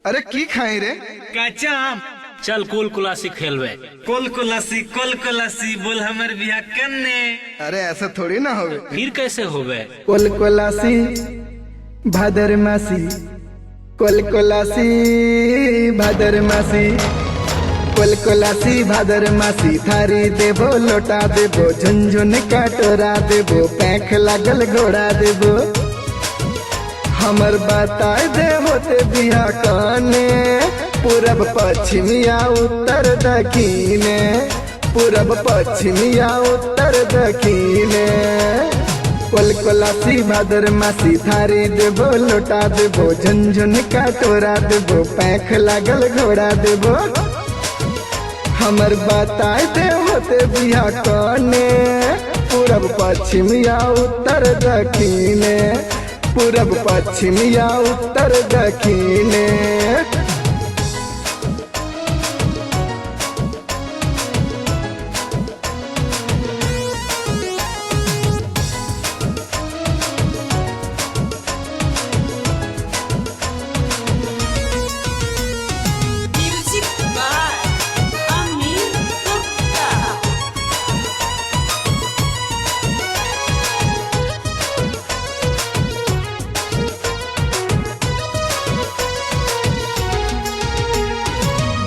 अरे की खाई रे? काचा आम। चल कुल कुलासी खेलवे। कोल कोलासी बोल हमर बियाह कन्ने। अरे ऐसा थोड़ी ना होवे। फिर कैसे होवे? कोलकोलासी भादरमासी, कोलकोलासी भादरमासी, कोलकोलासी भादरमासी। थारी देबो लोटा देबो, झुनझुन काटोरा देबो, पैंख लागल घोड़ा देबो। हमर बताए दे होते बिया काने, पूरब पश्चिमिया उत्तर दक्षिणे, पूरब पश्चिमिया उत्तर दक्षिणे। कोलकोलासी भादरमासी, थारी देबो लोटा देबो, झुनझुन काटोरा देबो, पैंख लागल घोड़ा देबो। हमर बताए दे होते बिया काने, पूरब पश्चिमिया उत्तर दक्षिणे, पूरब पश्चिमिया उत्तर दक्षिणे। Music by Amir Gupta.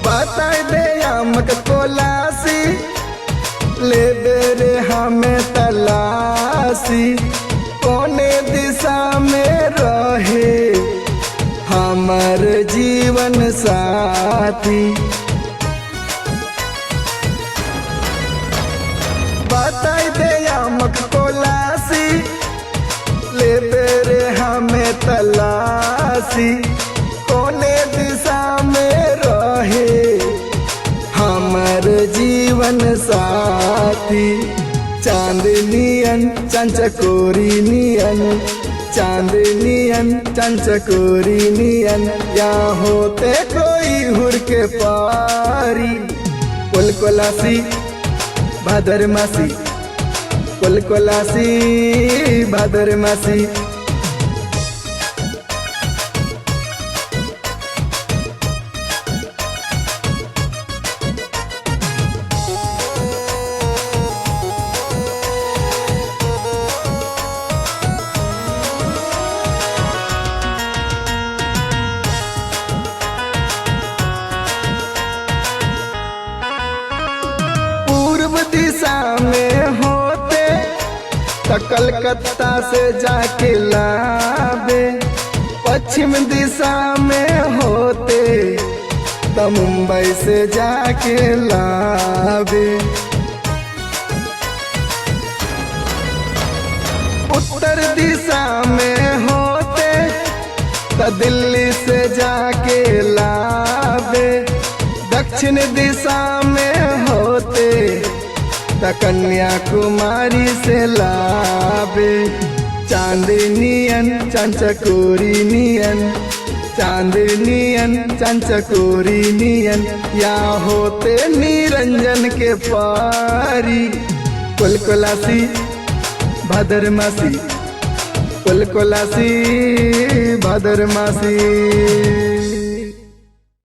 बताए दे आमक कोलासी, ले बेरे हमें तलासी। कोने दिशा में रहे हमर जीवन साथी। बताए दे आमक कोलासी, ले बेरे हमें तलासी। कोने दिशा में रहे हमर जीवन साथी। चांदनियन चंचकोरी नियन, चांदनियन चंचकोरी नियन, या होते कोई हुर के पारी। कोलकोलासी भादरमासी, कोलकोलासी भादरमासी। पूर्व दिशा में होते त कलकत्ता से जाके लावे, पश्चिम दिशा में होते त मुंबई से जाके लावे। उत्तर दिशा में होते त दिल्ली से जाके लावे, दक्षिण दिशा में होते त कन्याकुमारी से लावे। चांदनियन चंचकोरी नियन, चांदनियन चंचकोरी नियन, या होते निरंजन के पारी। कोलकोलासी भादरमासी, कोलकोलासी भादरमासी।